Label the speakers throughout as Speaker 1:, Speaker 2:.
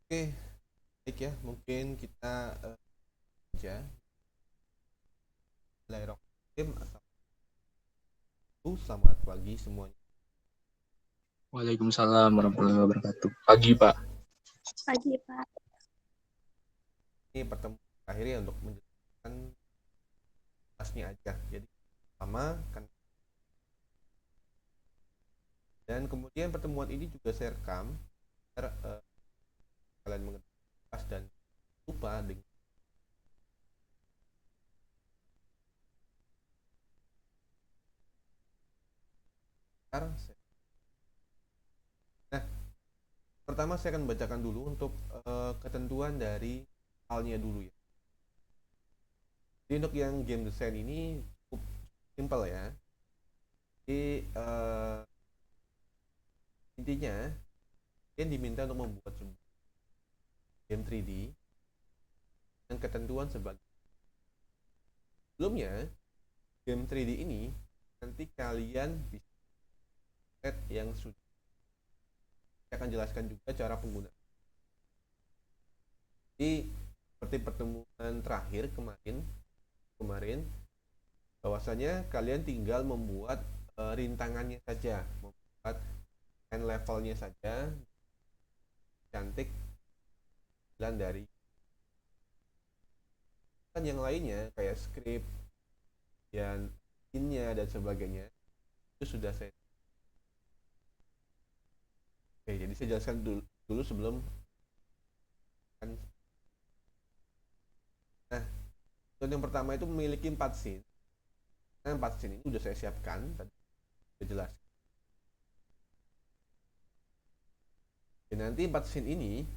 Speaker 1: Oke, baik ya. Mungkin kita aja Bismillahirrahmanirrahim. Selamat pagi semuanya.
Speaker 2: Waalaikumsalam warahmatullahi wabarakatuh. Pagi, Pak.
Speaker 3: Pagi, Pak.
Speaker 1: Ini pertemuan terakhir ya untuk menjelaskan kelasnya aja. Jadi sama kan. Dan kemudian pertemuan ini juga saya rekam biar kalian mengerti kelas dan lupa dengan Nah, pertama saya akan bacakan dulu untuk ketentuan dari halnya dulu ya. Jadi untuk yang game design ini cukup simple ya. Jadi intinya kalian diminta untuk membuat sebuah game 3D dengan ketentuan sebagai sebelumnya game 3D ini nanti kalian bisa set yang sudah saya akan jelaskan juga cara penggunaan. Jadi seperti pertemuan terakhir kemarin bahwasanya kalian tinggal membuat rintangannya saja, membuat end levelnya saja cantik dan dari kan yang lainnya kayak script dan skinnya dan sebagainya itu sudah saya. Oke, jadi saya jelaskan dulu sebelum kan. Nah, untuk yang pertama itu memiliki 4 scene. Nah, 4 scene ini sudah saya siapkan tadi sudah jelas. Dan nanti 4 scene ini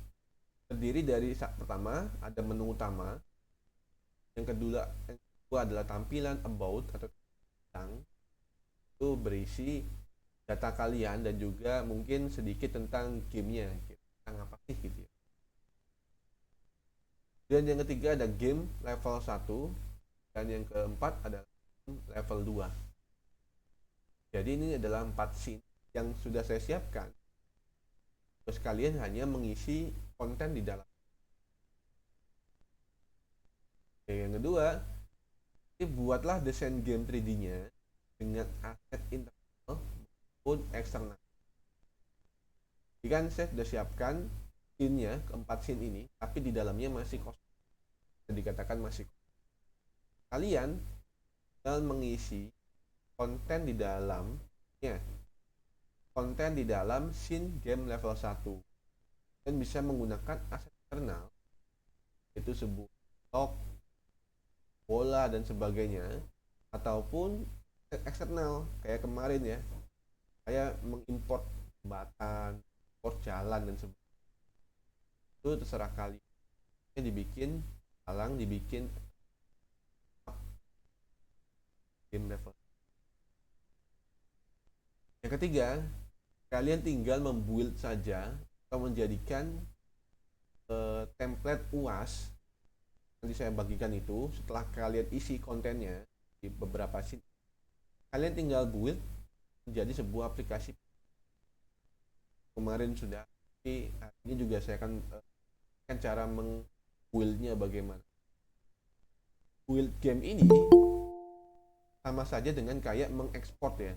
Speaker 1: terdiri dari pertama ada menu utama, yang kedua adalah tampilan about atau tentang, itu berisi data kalian dan juga mungkin sedikit tentang gamenya, tentang apa sih gitu ya. Dan yang ketiga ada game level 1 dan yang keempat adalah level 2. Jadi ini adalah 4 scene yang sudah saya siapkan. Terus kalian hanya mengisi konten di dalam. Oke, yang kedua, buatlah desain game 3D-nya dengan aset internal maupun eksternal. Jadi kan saya sudah siapkan scene-nya, keempat scene ini, tapi di dalamnya masih kosong. Bisa dikatakan masih kosong. Kalian tinggal mengisi konten di dalamnya, konten di dalam scene game level 1 dan bisa menggunakan aset eksternal, itu sebuah blok, bola dan sebagainya, ataupun eksternal kayak kemarin ya, saya mengimport jembatan, import jalan dan sebagainya. Itu terserah kalian. Ini dibikin dibikin game level. Yang ketiga, kalian tinggal membuild saja atau menjadikan template UAS. Nanti saya bagikan itu setelah kalian isi kontennya di beberapa scene. Kalian tinggal build menjadi sebuah aplikasi. Kemarin sudah, ini juga saya akan cara mengbuildnya bagaimana. Build game ini sama saja dengan kayak mengekspor ya.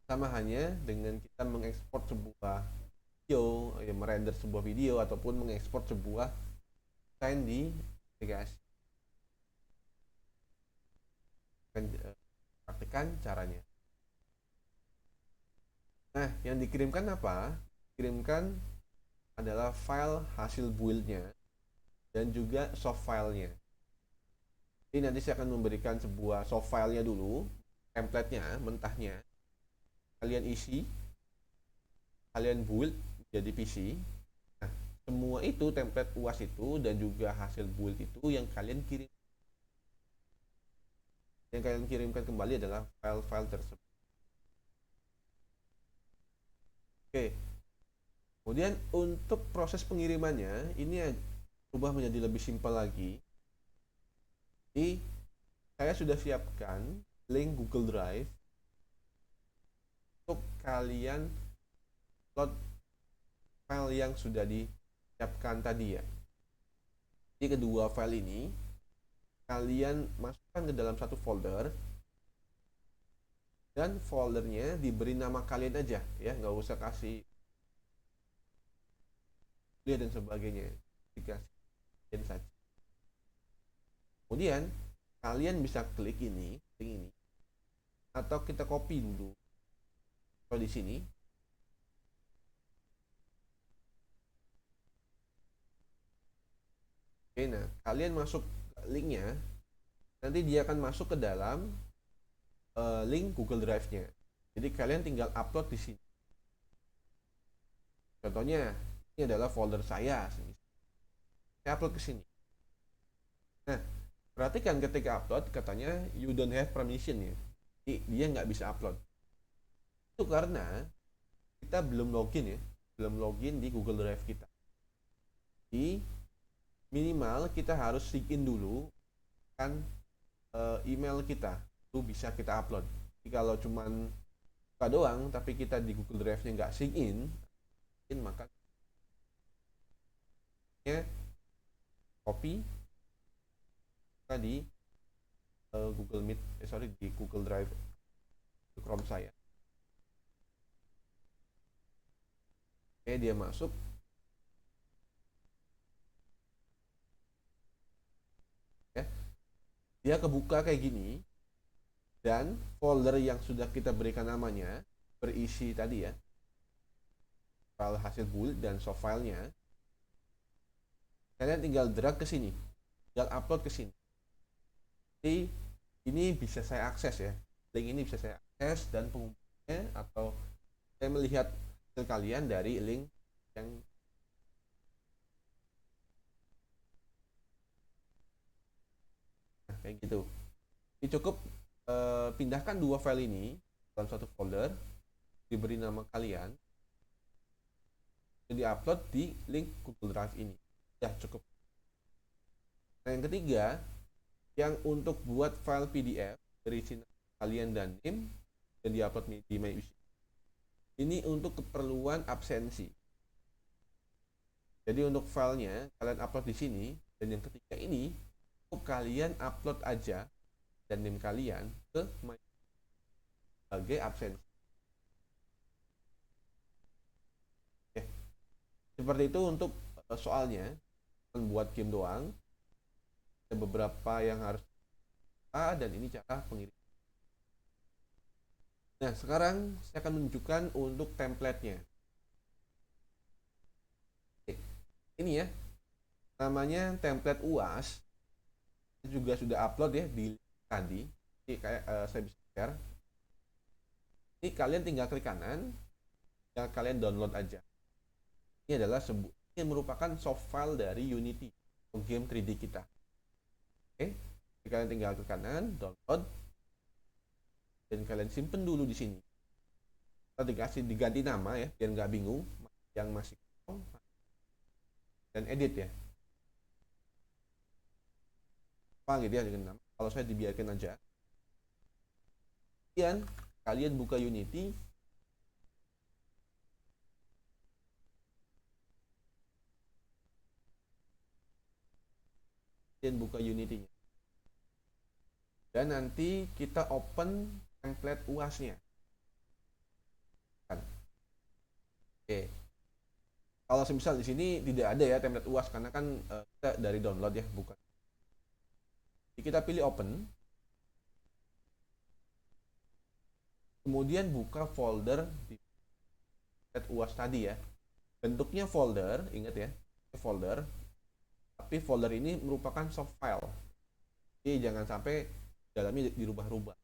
Speaker 1: Sama hanya dengan kita mengekspor sebuah video, ya, merender sebuah video ataupun mengekspor sebuah desain di aplikasi. Akan praktikkan caranya. Nah, yang dikirimkan apa? Dikirimkan adalah file hasil buildnya dan juga soft filenya. Jadi nanti saya akan memberikan sebuah soft filenya dulu, template-nya, mentahnya. Kalian isi, kalian build jadi PC. Nah, semua itu template UAS itu dan juga hasil build itu yang kalian kirim. Yang kalian kirimkan kembali adalah file-file tersebut. Oke. Kemudian untuk proses pengirimannya ini berubah menjadi lebih simpel lagi. Jadi saya sudah siapkan link Google Drive untuk kalian upload file yang sudah disiapkan tadi ya. Jadi kedua file ini kalian masukkan ke dalam satu folder, dan foldernya diberi nama kalian aja ya, nggak usah kasih dan sebagainya, dikasih dan saja. Kemudian kalian bisa klik ini, link ini, atau kita copy dulu. Kalau di sini, oke, nah kalian masuk linknya, nanti dia akan masuk ke dalam link Google Drive-nya. Jadi kalian tinggal upload di sini. Contohnya ini adalah folder saya upload ke sini. Nah, perhatikan ketika upload katanya you don't have permission ya. Jadi dia nggak bisa upload. Itu karena kita belum login ya, belum login di Google Drive kita. Jadi minimal kita harus sign in dulu kan email kita, itu bisa kita upload. Jadi kalau cuman buka doang tapi kita di Google Drive-nya nggak sign in, maka copy di Google Meet, di Google Drive di Chrome saya. Oke, dia masuk. Ya. Dia kebuka kayak gini, dan folder yang sudah kita berikan namanya berisi tadi ya, file hasil build dan soft filenya. Kalian tinggal drag ke sini, tinggal upload ke sini. Jadi ini bisa saya akses ya, link ini bisa saya akses dan pengumpulannya, atau saya melihat hasil kalian dari link yang kayak gitu. Jadi cukup pindahkan dua file ini dalam satu folder, diberi nama kalian, dan diupload di link Google Drive ini. Ya cukup. Nah, yang ketiga, yang untuk buat file PDF berisi kalian dan name dan diupload di MyUC. Ini untuk keperluan absensi. Jadi untuk filenya kalian upload di sini, dan yang ketiga ini cukup kalian upload aja dan name kalian ke MyUC sebagai absensi. Oke. Seperti itu untuk soalnya. Buat game doang, ada beberapa yang harus dan ini cara pengirim. Nah, sekarang saya akan menunjukkan untuk template-nya. Oke. Ini ya, namanya template UAS, juga sudah upload ya di tadi. Ini kayak saya bisa share. Ini kalian tinggal klik kanan, yang kalian download aja. Ini adalah ini merupakan soft file dari Unity untuk game 3D kita. Oke, jadi kalian tinggal ke kanan, download, dan kalian simpen dulu di sini. Kita diganti nama ya, biar nggak bingung yang masih kosong, dan edit ya. Apa gitu ya dengan nama? Kalau saya dibiarkan aja. Kemudian kalian buka Unity. Dan buka Unity-nya. Dan nanti kita open template UAS-nya. Oke. Kalau semisal di sini tidak ada ya template UAS, karena kan kita dari download ya, bukan. Jadi kita pilih open. Kemudian buka folder di template UAS tadi ya. Bentuknya folder, ingat ya, folder. Tapi folder ini merupakan soft file, jadi jangan sampai dalamnya dirubah-rubah.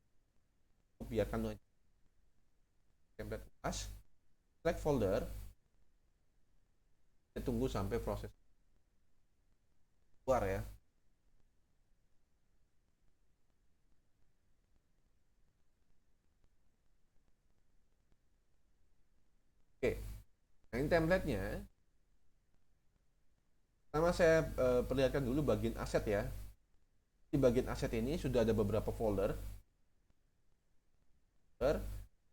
Speaker 1: Biarkan aja. Template UAS, select folder, kita tunggu sampai proses keluar ya. Oke, nah ini template-nya. Pertama saya perlihatkan dulu bagian aset ya. Di bagian aset ini sudah ada beberapa folder.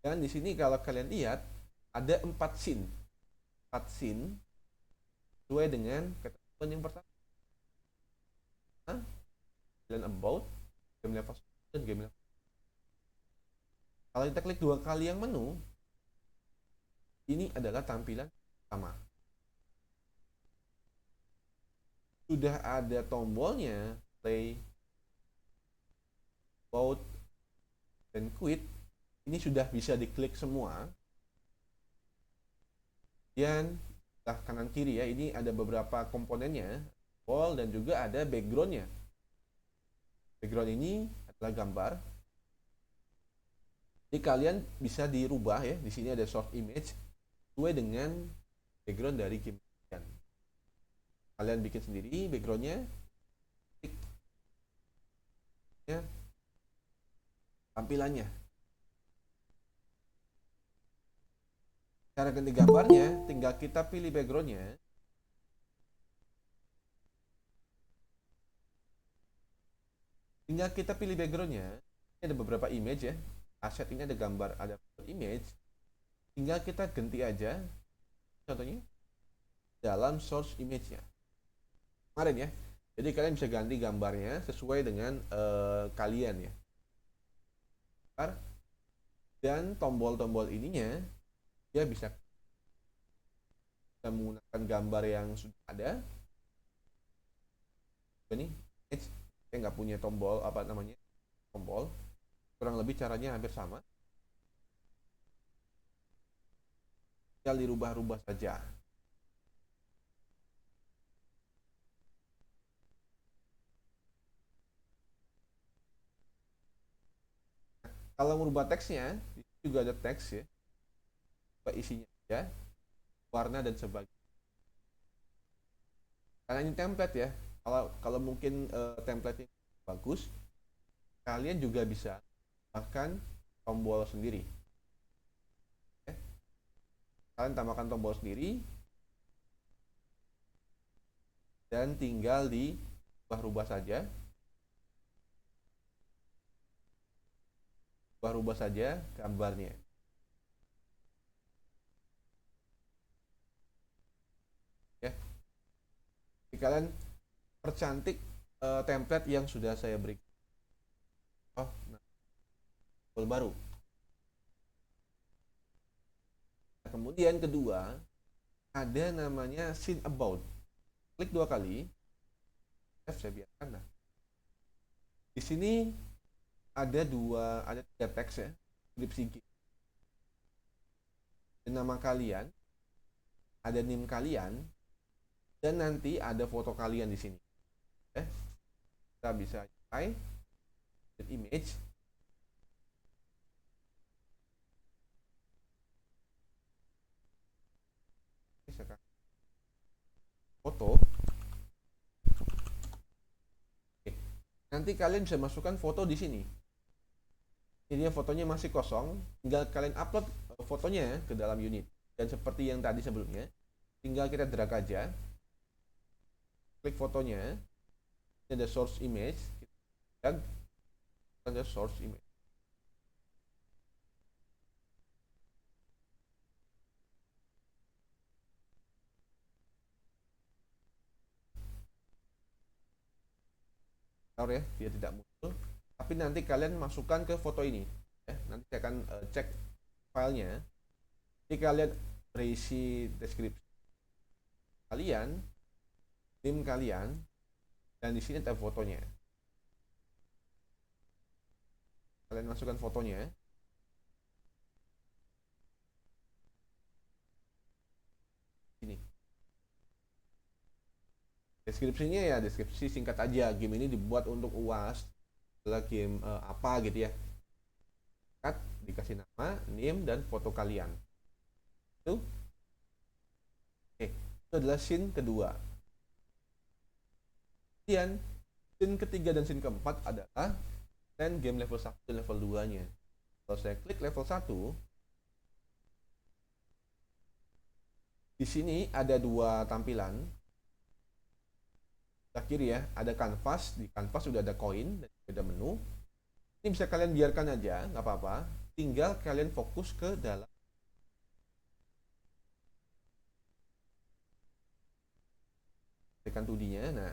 Speaker 1: Dan di sini kalau kalian lihat ada 4 scene. scene sesuai dengan ketentuan yang pertama. Tampilan about, game level 1 dan game level. Kalau kita klik 2 kali yang menu, ini adalah tampilan pertama. Sudah ada tombolnya play, about, dan quit. Ini sudah bisa diklik semua. Dan kanan kiri ya, ini ada beberapa komponennya, wall dan juga ada backgroundnya. Background ini adalah gambar. Jadi kalian bisa dirubah ya. Di sini ada source image sesuai dengan background dari game kalian. Kalian bikin sendiri backgroundnya, ya, tampilannya. Cara ganti gambarnya, tinggal kita pilih backgroundnya. Tinggal kita pilih backgroundnya. Ini ada beberapa image ya. Aset ini ada gambar, ada image. Tinggal kita ganti aja. Contohnya dalam source image-nya. Kemarin ya. Jadi kalian bisa ganti gambarnya sesuai dengan kalian ya. Dan tombol-tombol ininya dia bisa menggunakan gambar yang sudah ada. Ini saya nggak punya tombol tombol. Kurang lebih caranya hampir sama. Tinggal dirubah-rubah saja. Kalau merubah teksnya, juga ada teks ya. Isinya ya, warna dan sebagainya. Karena ini template ya. Kalau mungkin template yang bagus, kalian juga bisa tambahkan tombol sendiri. Oke. Kalian tambahkan tombol sendiri dan tinggal dirubah-rubah saja. Rubah saja gambarnya. Ya. Jadi kalian percantik template yang sudah saya berikan. Baru. Nah, kemudian kedua, ada namanya scene about. Klik 2 kali. Saya biarkan. Nah. Di sini ada 3 teks ya, deskripsi game. Nama kalian, ada name kalian, dan nanti ada foto kalian di sini. Kita bisa nyalain image. Foto. Oke. Nanti kalian bisa masukkan foto di sini. Ini fotonya masih kosong, tinggal kalian upload fotonya ke dalam unit. Dan seperti yang tadi sebelumnya, tinggal kita drag aja, klik fotonya, ini ada source image, dan ada source image. Tahu ya, dia tidak muncul. Tapi nanti kalian masukkan ke foto ini. Nanti saya akan cek filenya. Jadi kalian berisi deskripsi kalian, name kalian, dan di sini ada fotonya. Kalian masukkan fotonya. Ini. Deskripsinya ya deskripsi singkat aja. Game ini dibuat untuk UAS. Adalah game apa gitu ya. Dikasih nama, name, dan foto kalian. Itu. Itu adalah scene kedua. Kemudian scene ketiga dan scene keempat adalah game level 1 dan level 2-nya. Kalau saya klik level 1, di sini ada 2 tampilan. Sebelah kiri ya, ada canvas. Di canvas sudah ada koin dan ada menu. Ini bisa kalian biarkan aja, nggak apa-apa. Tinggal kalian fokus ke dalam tekan 2D-nya. Nah,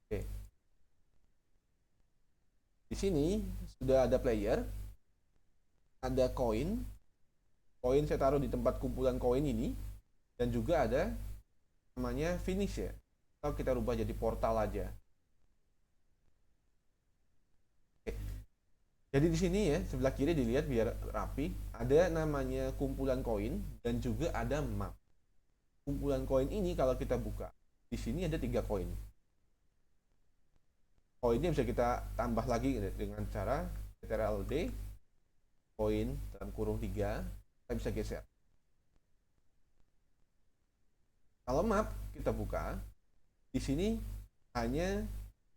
Speaker 1: oke. Di sini sudah ada player, ada koin. Koin saya taruh di tempat kumpulan koin ini, dan juga ada namanya finish ya. Atau kita rubah jadi portal aja. Oke. Jadi di sini ya, sebelah kiri dilihat biar rapi, ada namanya kumpulan koin dan juga ada map. Kumpulan koin ini kalau kita buka, di sini ada 3 koin. Koinnya bisa kita tambah lagi dengan cara Ctrl+D, koin dalam kurung 3, kita bisa geser. Kalau map kita buka, di sini hanya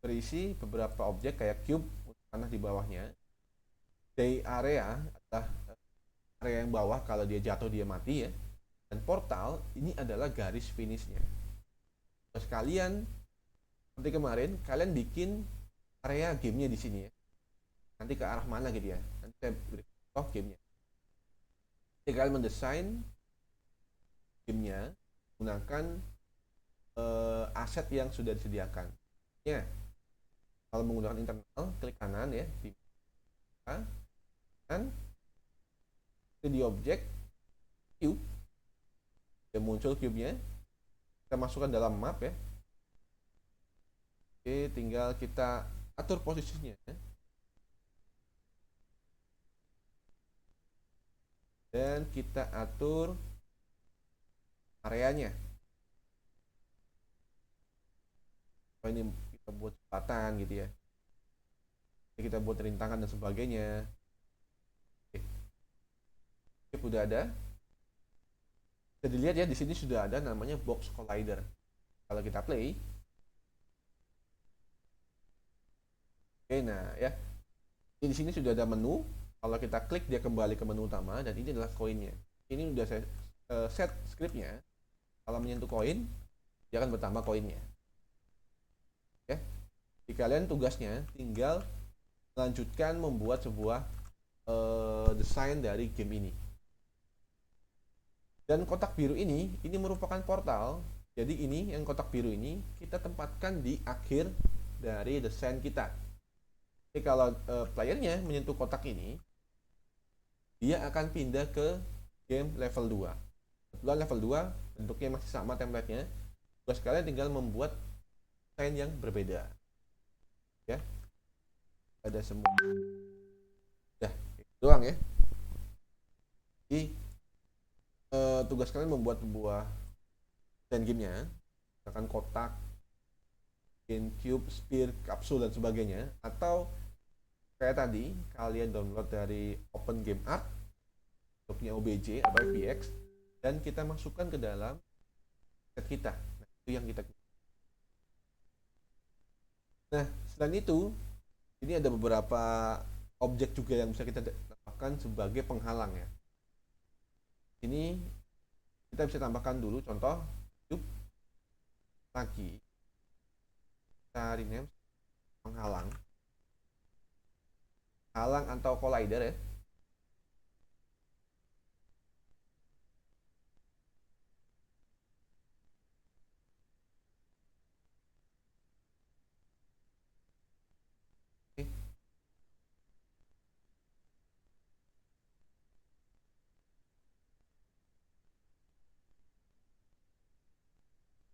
Speaker 1: berisi beberapa objek kayak cube, tanah di bawahnya. Day area adalah area yang bawah, kalau dia jatuh dia mati ya. Dan portal ini adalah garis finishnya. Terus kalian seperti kemarin, kalian bikin area gamenya di sini ya. Nanti ke arah mana gitu ya? Nanti saya beri contoh gamenya. Jadi kalian mendesain gamenya menggunakan aset yang sudah disediakan. Ya, kalau menggunakan internal, klik kanan ya di dan di objek cube, dia muncul cube-nya. Kita masukkan dalam map ya. Oke, tinggal kita atur posisinya ya. Dan kita atur areanya. Ini kita buat jembatan gitu ya. Jadi kita buat rintangan dan sebagainya. Oke, udah ada. Bisa dilihat ya, di sini sudah ada namanya box collider. Kalau kita play, oke, nah ya, di sini sudah ada menu. Kalau kita klik dia kembali ke menu utama, dan ini adalah koinnya. Ini udah saya set scriptnya. Kalau menyentuh koin, dia akan bertambah koinnya. Oke, jadi kalian tugasnya tinggal melanjutkan membuat sebuah desain dari game ini. Dan kotak biru ini merupakan portal. Jadi ini yang kotak biru ini kita tempatkan di akhir dari desain kita. Jadi kalau playernya menyentuh kotak ini, dia akan pindah ke game level 2. Kebetulan level 2 bentuknya masih sama template-nya. Tugas kalian tinggal membuat desain yang berbeda. Ya. Ada semua. Udah, doang ya. Jadi tugas kalian membuat sebuah desain gamenya, misalkan kotak, cube, sphere, kapsul dan sebagainya, atau kayak tadi kalian download dari Open Game Art bentuknya OBJ atau FBX, dan kita masukkan ke dalam set kita. Nah, itu yang kita. Nah, selain itu, ini ada beberapa objek juga yang bisa kita tambahkan sebagai penghalang ya. Ini kita bisa tambahkan dulu contoh cube lagi, kita rename penghalang atau collider ya.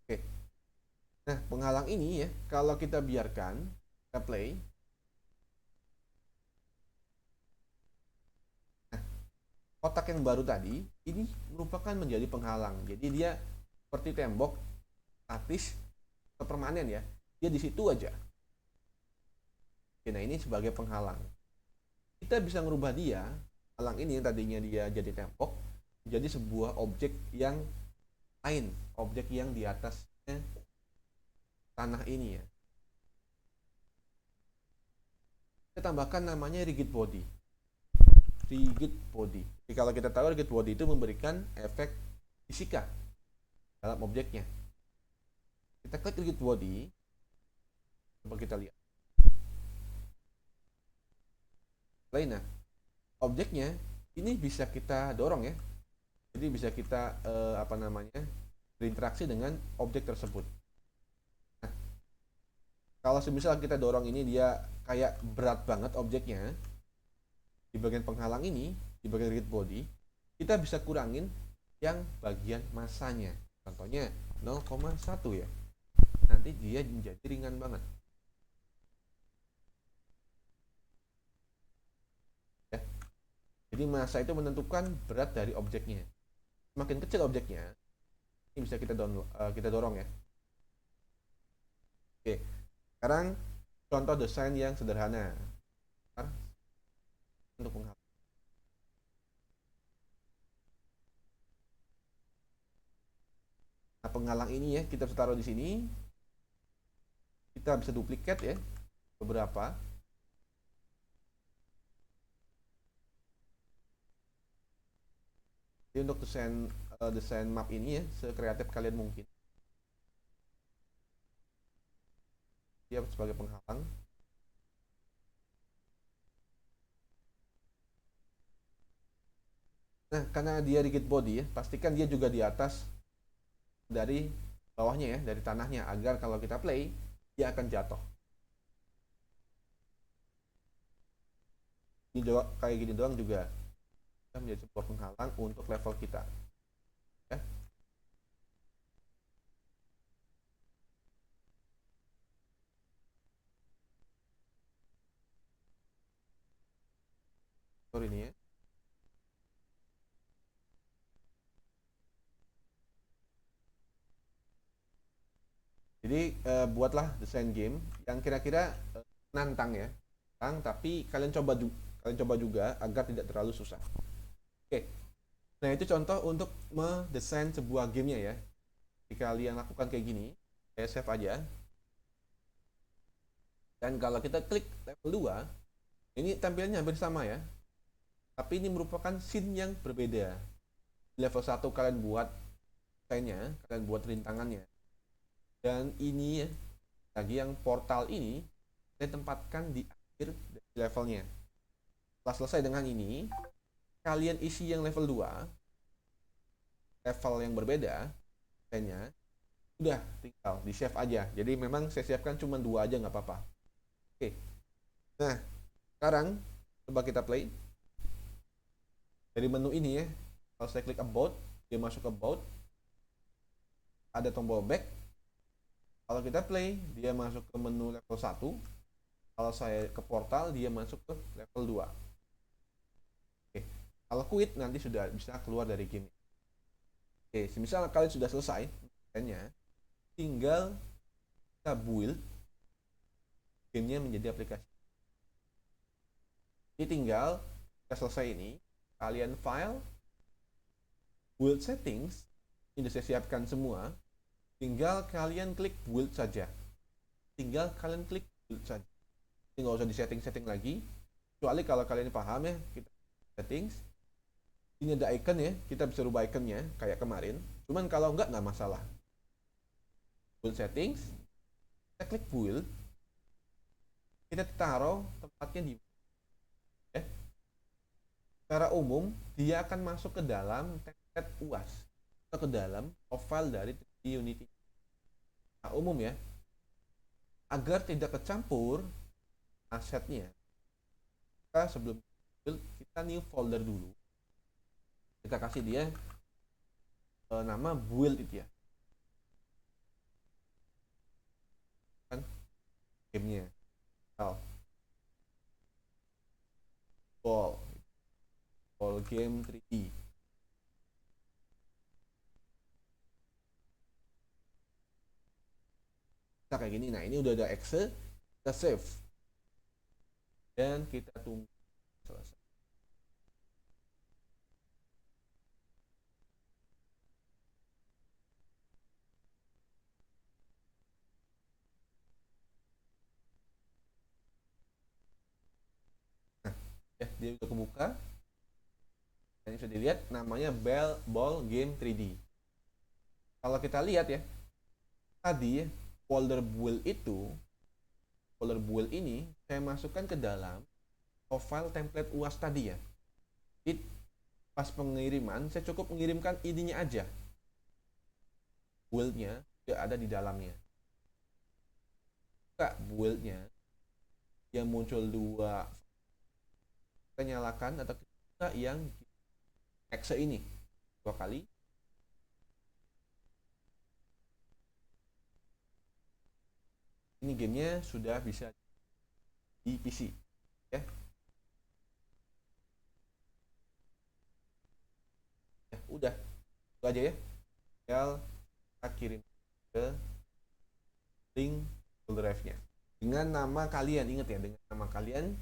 Speaker 1: Oke. Nah, penghalang ini ya, kalau kita biarkan, kita play. Nah, kotak yang baru tadi, ini merupakan menjadi penghalang. Jadi dia seperti tembok, statis, atau permanen ya. Dia di situ aja. Oke, nah ini sebagai penghalang. Kita bisa merubah dia, halang ini yang tadinya dia jadi tembok, menjadi sebuah objek yang lain, objek yang di atasnya tanah ini ya. Kita tambahkan namanya rigid body. Rigid body. Jadi kalau kita tahu rigid body itu memberikan efek fisika dalam objeknya. Kita klik rigid body, coba kita lihat. Lainnya, objeknya ini bisa kita dorong ya. Jadi bisa kita berinteraksi dengan objek tersebut. Nah, kalau semisal kita dorong ini dia kayak berat banget objeknya, di bagian penghalang ini, di bagian rigid body, kita bisa kurangin yang bagian masanya. Contohnya 0,1 ya. Nanti dia menjadi ringan banget. Ya. Jadi massa itu menentukan berat dari objeknya. Semakin kecil objeknya, ini bisa kita dorong ya. Oke, sekarang contoh desain yang sederhana untuk penghalang. Nah, penghalang ini ya kita bisa taruh di sini. Kita bisa duplikat ya beberapa. Jadi untuk desain map ini ya sekreatif kalian mungkin. Dia sebagai penghalang. Nah, karena dia rigid body ya, pastikan dia juga di atas dari bawahnya ya, dari tanahnya, agar kalau kita play dia akan jatuh. Ini juga kayak gini doang juga menjadi sebuah penghalang untuk level kita. Ya. Sorry ini ya. Jadi buatlah desain game yang kira-kira nantang ya, tapi kalian coba juga agar tidak terlalu susah. Oke, nah itu contoh untuk mendesain sebuah gamenya ya. Jika kalian lakukan kayak gini, saya save aja. Dan kalau kita klik level 2, ini tampilannya hampir sama ya. Tapi ini merupakan scene yang berbeda. Di level 1 kalian buat desainnya, kalian buat rintangannya. Dan ini ya, lagi yang portal ini saya tempatkan di akhir levelnya. Setelah selesai dengan ini, kalian isi yang level 2, level yang berbeda, kayaknya udah tinggal di save aja. Jadi memang saya siapkan cuma 2 aja nggak apa-apa. Oke. Nah, sekarang coba kita play. Dari menu ini ya, kalau saya klik about, dia masuk ke about. Ada tombol back. Kalau kita play, dia masuk ke menu level 1. Kalau saya ke portal, dia masuk ke level 2. Oke. Kalau quit, nanti sudah bisa keluar dari game. Oke, semisal kalian sudah selesai, tinggal kita build gamenya menjadi aplikasi. Jadi tinggal kita selesai ini, kalian file, build settings, ini saya siapkan semua. Tinggal kalian klik build saja. Tinggal kalian klik build saja. Ini nggak usah di setting lagi. Kecuali kalau kalian paham ya, kita settings. Ini ada icon ya, kita bisa rubah iconnya kayak kemarin. Cuman kalau nggak masalah. Build settings, kita klik build. Kita taruh tempatnya di. Secara umum, dia akan masuk ke dalam template UAS atau ke dalam profile dari Unity. Nah, umum ya, agar tidak kecampur asetnya, kita sebelum build, kita new folder dulu. Kita kasih dia nama build itu ya, kan gamenya, ball game 3D. Nah, kayak gini. Nah, ini udah ada exe, kita save dan kita tunggu selesai. Nah, ya, dia udah kebuka dan bisa dilihat namanya ball game 3D. Kalau kita lihat ya, tadi folder build ini saya masukkan ke dalam profile template UAS tadi ya. Jadi pas pengiriman saya cukup mengirimkan ininya aja. build-nya juga ada di dalamnya. Buka build-nya, yang muncul dua, kita nyalakan atau kita yang exe ini 2 kali. Ini gamenya sudah bisa di PC ya. Ya udah itu aja ya, tinggal kita kirim ke link Google Drive-nya dengan nama kalian, ingat ya, dengan nama kalian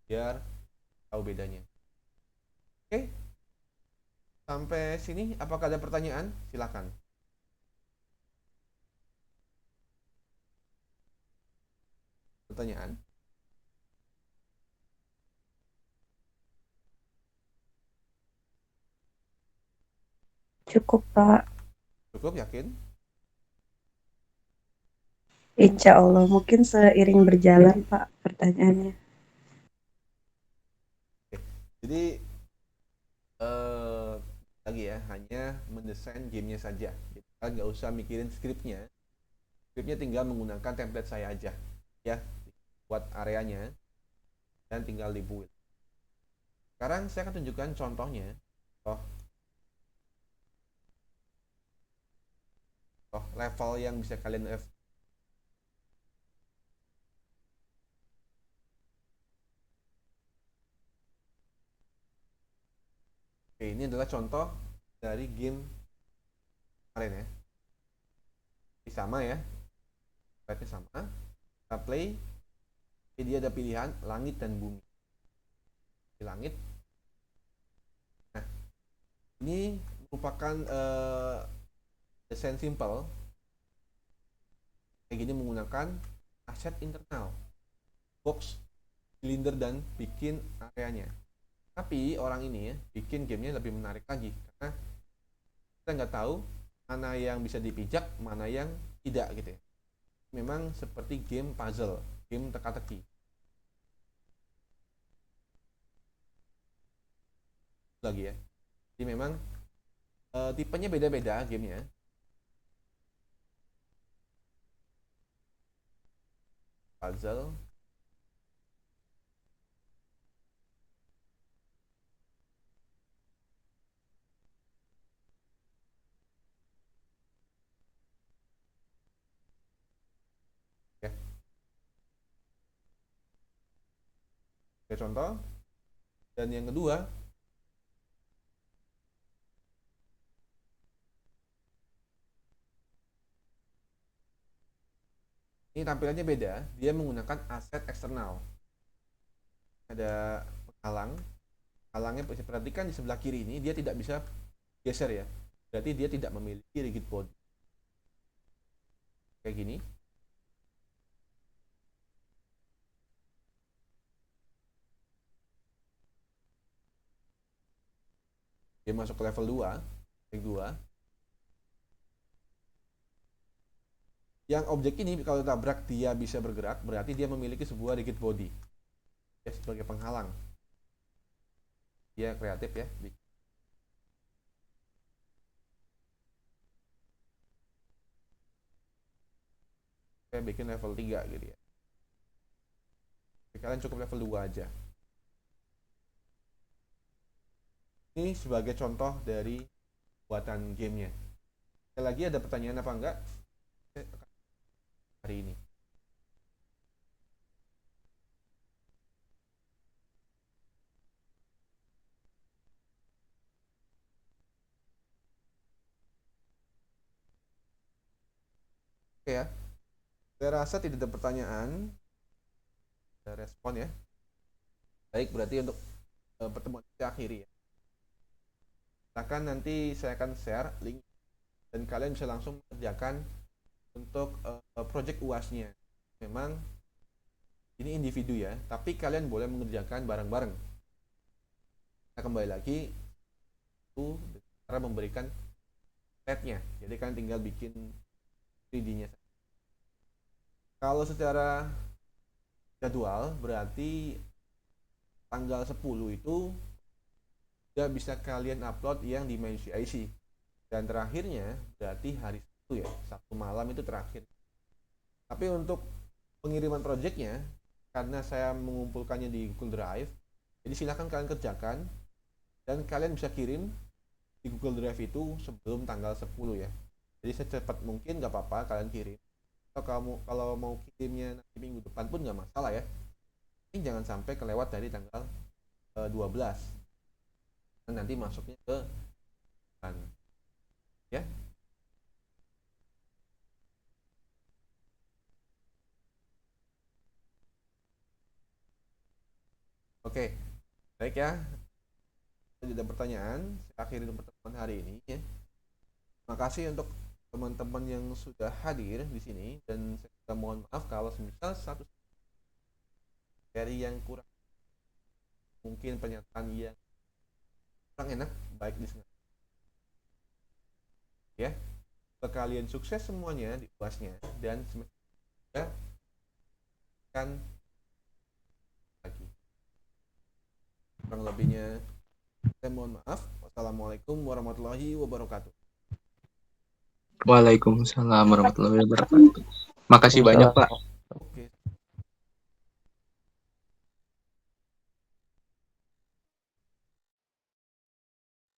Speaker 1: biar tahu bedanya. Oke, sampai sini apakah ada pertanyaan? Silakan. Pertanyaan?
Speaker 3: Cukup, Pak.
Speaker 1: Cukup yakin?
Speaker 3: Insya Allah. Mungkin seiring berjalan, Pak, pertanyaannya.
Speaker 1: Oke. Jadi lagi ya, hanya mendesain gamenya saja. Jadi kalian nggak usah mikirin skripnya. Skripnya tinggal menggunakan template saya aja ya, buat areanya dan tinggal di build. Sekarang saya akan tunjukkan contohnya. Level yang bisa kalian Oke, ini adalah contoh dari game kemarin ya. Ini sama ya, slide-nya sama. Kita play, jadi ada pilihan langit dan bumi. Di langit. Nah, ini merupakan desain simple. Kayak gini menggunakan aset internal, box, silinder, dan bikin areanya. Tapi orang ini ya bikin gamenya lebih menarik lagi karena kita nggak tahu mana yang bisa dipijak, mana yang tidak gitu ya. Memang seperti game puzzle, game teka-teki. Lagi ya. Jadi memang tipenya beda-beda gamenya. Puzzle. Ya. Oke, contoh. Dan yang kedua, ini tampilannya beda, dia menggunakan aset eksternal. Ada penghalang, halangnya bisa perhatikan di sebelah kiri ini dia tidak bisa geser ya, berarti dia tidak memiliki rigid body. Kayak gini. Dia masuk ke level 2, yang 2. Yang objek ini kalau tabrak dia bisa bergerak, berarti dia memiliki sebuah rigid body. Ya, sebagai penghalang. Dia kreatif ya. Saya bikin level 3 gitu ya. Jadi kalian cukup level 2 aja. Ini sebagai contoh dari buatan gamenya. Sekali lagi ada pertanyaan apa enggak? Hari ini. Oke ya. Saya rasa tidak ada pertanyaan. Ada respon ya. Baik, berarti untuk pertemuan kita akhiri ya. Silakan nanti saya akan share link dan kalian bisa langsung mengerjakan untuk project UAS-nya. Memang ini individu ya, tapi kalian boleh mengerjakan bareng-bareng. Kita kembali lagi itu cara memberikan setnya. Jadi kalian tinggal bikin 3D-nya. Kalau secara jadwal berarti tanggal 10 itu sudah bisa kalian upload yang di MyCIC. Dan terakhirnya berarti hari Sabtu ya, Sabtu malam itu terakhir. Tapi untuk pengiriman projectnya, karena saya mengumpulkannya di Google Drive, jadi silakan kalian kerjakan dan kalian bisa kirim di Google Drive itu sebelum tanggal 10 ya. Jadi secepat mungkin nggak apa-apa kalian kirim. Kalau mau kirimnya nanti minggu depan pun nggak masalah ya. Ini jangan sampai kelewat dari tanggal 12. Dan nanti masuknya ke kan ya. Oke, baik ya. Tidak ada pertanyaan, saya akhiri pertemuan hari ini ya. Terima kasih untuk teman-teman yang sudah hadir di sini dan saya juga mohon maaf kalau semisal satu dari yang kurang mungkin pernyataan yang kurang enak baik di sana ya. Kalian sukses semuanya di UASnya dan semester akan lagi. Kurang lebihnya saya mohon maaf. Wassalamualaikum warahmatullahi wabarakatuh.
Speaker 2: Waalaikumsalam warahmatullahi wabarakatuh. Makasih banyak Pak.